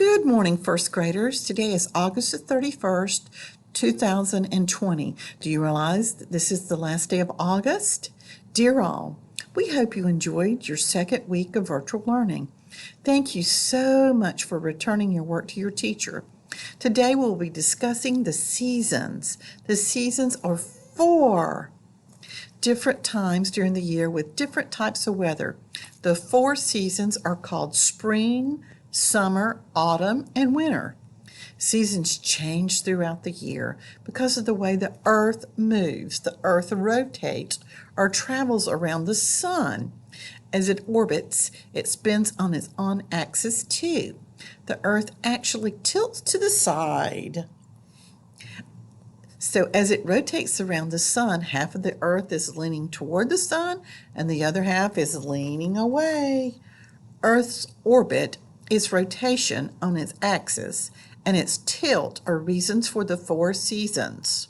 Good morning, first graders. Today is August the 31st, 2020. Do you realize that this is the last day of August? Dear all, we hope you enjoyed your second week of virtual learning. Thank you so much for returning your work to your teacher. Today we'll be discussing the seasons. The seasons are 4 different times during the year with different types of weather. The 4 seasons are called spring, summer, autumn, and winter. Seasons change throughout the year because of the way the earth moves. The earth rotates or travels around the sun. As it orbits, it spins on its own axis too. The earth actually tilts to the side. So as it rotates around the sun, half of the earth is leaning toward the sun and the other half is leaning away. Earth's orbit is rotation on its axis, and its tilt are reasons for the 4 seasons.